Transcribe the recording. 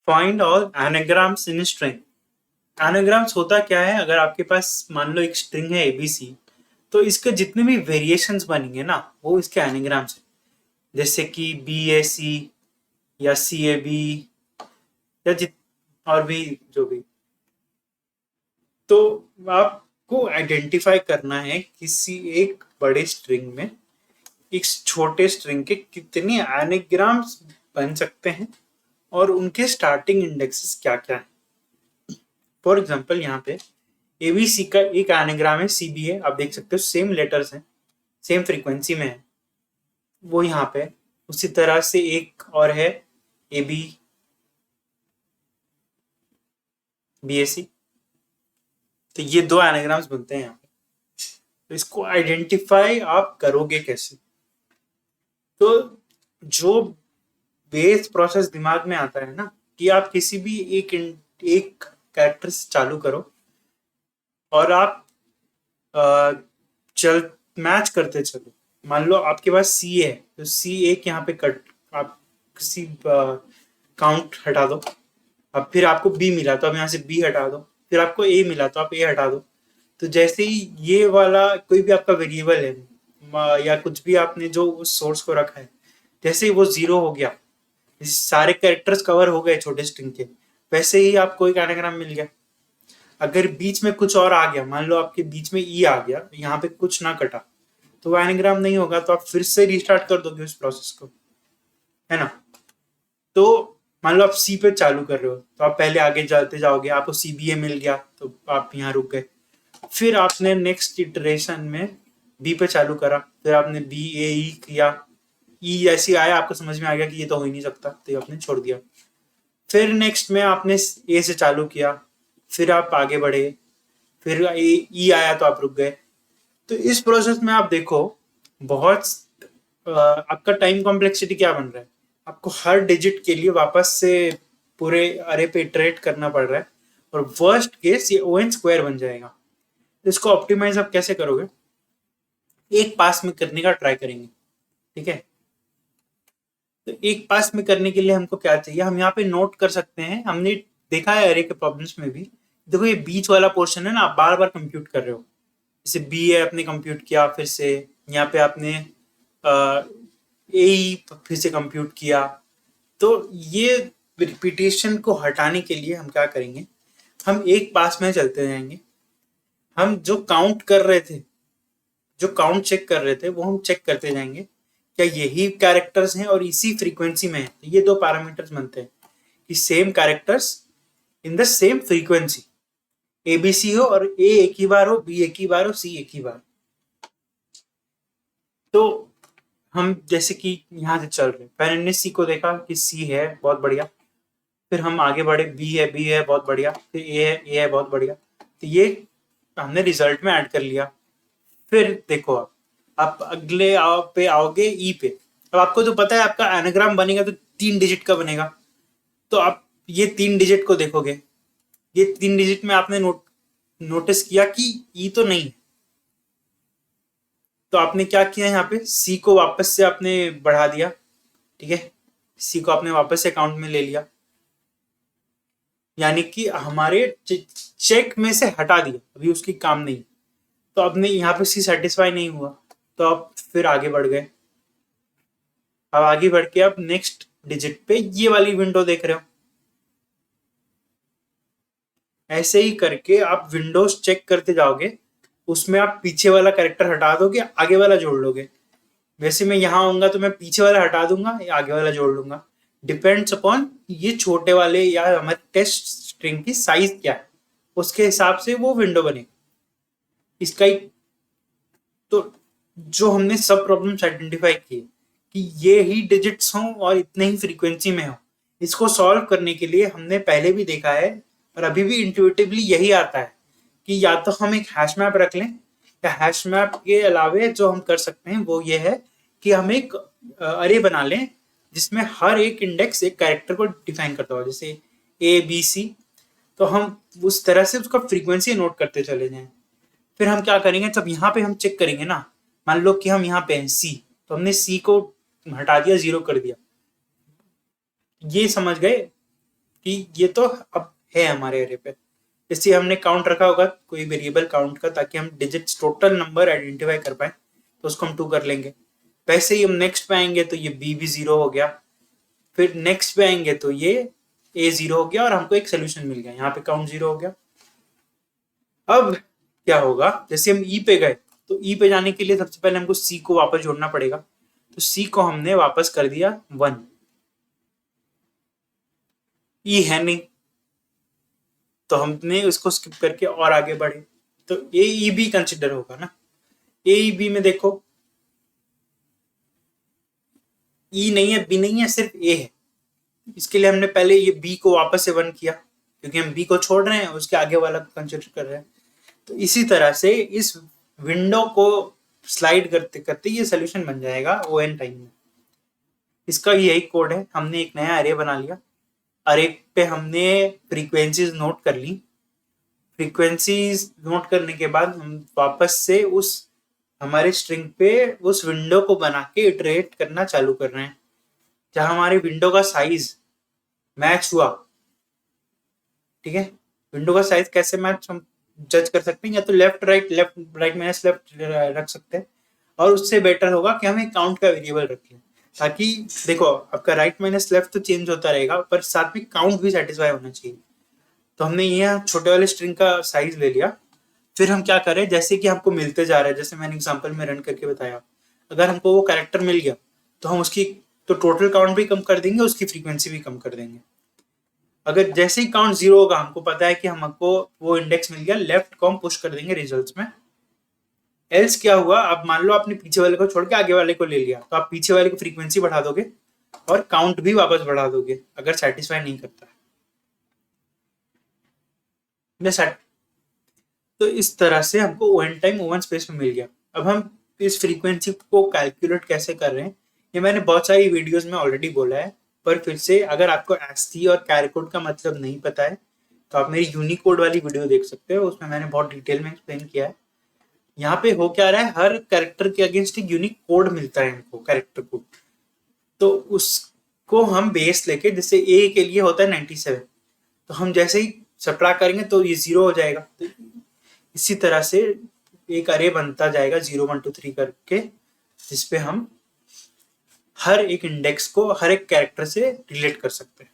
Find all anagrams in string. Anagrams होता क्या है, अगर आपके पास मान लो एक स्ट्रिंग है एबीसी, तो इसके जितने भी वेरिएशंस बनेंगे ना, वो इसके एनाग्राम्स है। जैसे कि बी ए सी या सी ए बी या जित और भी जो भी। तो आपको आइडेंटिफाई करना है किसी एक बड़े स्ट्रिंग में एक छोटे स्ट्रिंग के कितने एनाग्राम्स बन सकते हैं और उनके स्टार्टिंग इंडेक्सेस क्या क्या है। फॉर एग्जाम्पल यहाँ पे एबीसी का एक एनाग्राम है, सी बी है, आप देख सकते हो सेम लेटर्स हैं, सेम फ्रीक्वेंसी में है, वो यहाँ पे। उसी तरह से एक और है ए बी बी ए सी, तो ये दो एनाग्राम्स बनते हैं यहाँ पे। तो इसको आइडेंटिफाई आप करोगे कैसे? तो जो बेस प्रोसेस दिमाग में आता है ना, कि आप किसी भी एक कैरेक्टर से चालू करो और आप चल मैच करते चलो। मान लो आपके पास सी है, तो सी एक यहाँ पे कट, आप सी काउंट हटा दो। अब फिर आपको बी मिला तो अब यहाँ से बी हटा दो, फिर आपको ए मिला तो आप ए हटा दो। तो जैसे ही ये वाला कोई भी आपका वेरिएबल है या कुछ भी आपने जो उस सोर्स को रखा है, जैसे ही वो जीरो हो गया, सारे कैरेक्टर्स कवर हो गए छोटे स्ट्रिंग के, वैसे ही आपको एक एनाग्राम मिल गया। अगर बीच में कुछ और आ गया, मान लो आपके बीच में ई आ गया, यहाँ पे कुछ ना कटा, तो वो एनाग्राम नहीं होगा, तो आप फिर से रिस्टार्ट कर दोगे उस प्रोसेस को, है ना। तो मान लो आप सी पे चालू कर रहे हो, तो आप पहले आगे चलते जाओगे, आपको सी बी ए मिल गया तो आप यहाँ रुक गए। फिर आपने नेक्स्ट इटरेशन में बी पे चालू करा, फिर आपने बी ए ई किया, ई ऐसी आया, आपको समझ में आ गया कि ये तो हो ही नहीं सकता, तो आपने छोड़ दिया। फिर नेक्स्ट में आपने ए से चालू किया, फिर आप आगे बढ़े, फिर ई आया तो आप रुक गए। तो इस प्रोसेस में आप देखो बहुत आपका टाइम कॉम्प्लेक्सिटी क्या बन रहा है, आपको हर डिजिट के लिए वापस से पूरे अरे पे इटरेट करना पड़ रहा है, और वर्स्ट केस ये ओ एन स्क्वायर बन जाएगा। तो इसको ऑप्टिमाइज आप कैसे करोगे? एक पास में करने का ट्राई करेंगे, ठीक है। तो एक पास में करने के लिए हमको क्या चाहिए, हम यहाँ पे नोट कर सकते हैं, हमने देखा है अरे के प्रॉब्लम्स में भी। देखो ये बीच वाला पोर्शन है ना, आप बार बार कंप्यूट कर रहे हो। जैसे बी है आपने कंप्यूट किया, फिर से यहाँ पे आपने ए फिर से कंप्यूट किया। तो ये रिपीटेशन को हटाने के लिए हम क्या करेंगे, हम एक पास में चलते जाएंगे। हम जो काउंट कर रहे थे, जो काउंट चेक कर रहे थे, वो हम चेक करते जाएंगे क्या यही कैरेक्टर्स हैं और इसी फ्रीक्वेंसी में है। तो ये दो पैरामीटर्स बनते हैं कि same characters in the same frequency, A B C हो और ए एक ही बार हो, बी एक ही बार हो, सी एक ही बार। तो हम जैसे कि यहाँ से चल रहे, पहले हमने सी को देखा कि सी है, बहुत बढ़िया। फिर हम आगे बढ़े, बी है बहुत बढ़िया, फिर ए है बहुत बढ़िया। तो ये हमने रिजल्ट में ऐड कर लिया। फिर देखो आप अगले पे आओगे ई पे। अब आपको तो पता है आपका एनाग्राम बनेगा तो 3 डिजिट का बनेगा, तो आप ये 3 डिजिट को देखोगे, ये 3 डिजिट में आपने नोटिस किया कि ई तो नहीं है। तो आपने क्या किया, यहाँ पे सी को वापस से आपने बढ़ा दिया, ठीक है, सी को आपने वापस से अकाउंट में ले लिया, यानी कि हमारे चेक में से हटा दिया, अभी उसकी काम नहीं। तो आपने यहाँ पे सी सेटिस्फाई नहीं हुआ, तो आप फिर आगे बढ़ गए। अब आगे बढ़ के आप नेक्स्ट डिजिट पे ये वाली विंडो देख रहे हो। ऐसे ही करके आप विंडोज चेक करते जाओगे, उसमें आप पीछे वाला कैरेक्टर हटा दोगे, आगे वाला जोड़ लोगे। वैसे मैं यहाँ आऊंगा तो मैं पीछे वाला हटा दूंगा या आगे वाला जोड़ लूंगा, डिपेंड्स अपॉन ये छोटे वाले या हमारे टेस्ट स्ट्रिंग की साइज क्या है, उसके हिसाब से वो विंडो बनेगी। इसका एक तो जो हमने सब प्रॉब्लम्स आइडेंटिफाई किए कि ये ही डिजिट्स हों और इतने ही फ्रीक्वेंसी में हो, इसको सॉल्व करने के लिए हमने पहले भी देखा है और अभी भी इंट्यूटिवली यही आता है कि या तो हम एक हैश मैप रख लें, या हैश मैप के अलावे जो हम कर सकते हैं वो ये है कि हम एक अरे बना लें जिसमें हर एक इंडेक्स एक कैरेक्टर को डिफाइन करता हो, जैसे ए बी सी। तो हम उस तरह से उसका फ्रीक्वेंसी नोट करते चले जाएं। फिर हम क्या करेंगे, जब यहाँ पे हम चेक करेंगे ना, मान लो कि हम यहाँ पे हैं सी, तो हमने सी को हटा दिया, जीरो कर दिया, ये समझ गए। कि ये तो अब है हमारे अरे पे। जैसे हमने काउंट रखा होगा कोई वेरिएबल काउंट का, ताकि हम डिजिट्स टोटल नंबर आइडेंटिफाई कर पाए, तो उसको हम 2 कर लेंगे। वैसे ही हम नेक्स्ट पे आएंगे तो ये बी भी 0 हो गया, फिर नेक्स्ट पे आएंगे तो ये ए 0 हो गया और हमको एक सोल्यूशन मिल गया, यहाँ पे काउंट 0 हो गया। अब क्या होगा, जैसे हम ई पे गए तो ई पे जाने के लिए सबसे पहले हमको सी को वापस जोड़ना पड़ेगा, तो सी को हमने वापस कर दिया 1। ई है नहीं तो हमने उसको स्किप करके और आगे बढ़े, तो ए ई बी कंसिडर होगा ना। ए ई बी में देखो ई नहीं है, बी नहीं है, सिर्फ ए है। इसके लिए हमने पहले ये बी को वापस से 1 किया, क्योंकि हम बी को छोड़ रहे हैं, उसके आगे वाला को कंसिडर कर रहे हैं। तो इसी तरह से इस विंडो को स्लाइड करते करते ये सोल्यूशन बन जाएगा ओ एन टाइम में। इसका यही कोड है। हमने एक नया अरे बना लिया, अरे पे हमने फ्रीक्वेंसीज नोट कर ली। फ्रीक्वेंसीज नोट करने के बाद हम वापस से उस हमारे स्ट्रिंग पे उस विंडो को बना के इटरेट करना चालू कर रहे हैं, जहां हमारे विंडो का साइज मैच हुआ। ठीक है, विंडो का साइज कैसे मैच हम जज कर सकते हैं, या तो लेफ्ट राइट माइनस लेफ्ट रख सकते हैं, और उससे बेटर होगा कि हम एक काउंट का वेरिएबल रख लें, ताकि देखो आपका राइट माइनस लेफ्ट तो चेंज होता रहेगा, पर साथ में काउंट भी सेटिस्फाई होना चाहिए। तो हमने यहाँ छोटे वाले स्ट्रिंग का साइज ले लिया। फिर हम क्या करें, जैसे कि हमको मिलते जा रहा है, जैसे मैंने एग्जांपल में रन करके बताया, अगर हमको वो कैरेक्टर मिल गया तो हम उसकी तो टोटल काउंट भी कम कर देंगे, उसकी फ्रीक्वेंसी भी कम कर देंगे। अगर जैसे ही काउंट 0 होगा, हमको पता है कि हमको वो इंडेक्स मिल गया, लेफ्ट को हम पुश कर देंगे रिजल्ट्स में। एल्स क्या हुआ, अब मान लो आपने पीछे वाले को छोड़ के आगे वाले को ले लिया, तो आप पीछे वाले की फ्रीक्वेंसी बढ़ा दोगे और काउंट भी वापस बढ़ा दोगे अगर सेटिस्फाई नहीं करता है। तो इस तरह से हमको ओवन टाइम ओवन स्पेस में मिल गया। अब हम इस फ्रीक्वेंसी को कैलकुलेट कैसे कर रहे हैं, ये मैंने बहुत सारी वीडियोस में ऑलरेडी बोला है, पर फिर से अगर आपको एसटी और कैरेकोड का मतलब नहीं पता है तो आप मेरी यूनिकोड वाली वीडियो देख सकते हो, उसमें मैंने बहुत डिटेल में एक्सप्लेन किया है। यहाँ पे हो क्या रहा है, हर कैरेक्टर के अगेंस्ट एक यूनिक कोड मिलता है इनको, कैरेक्टर कोड। तो उसको हम बेस लेके, जैसे ए के लिए होता है 97, तो हम जैसे ही सब्ट्रैक्ट करेंगे तो ये 0 हो जाएगा। तो इसी तरह से एक अरे बनता जाएगा 0 1 2 3 करके, जिसपे हम हर एक इंडेक्स को हर एक कैरेक्टर से रिलेट कर सकते हैं।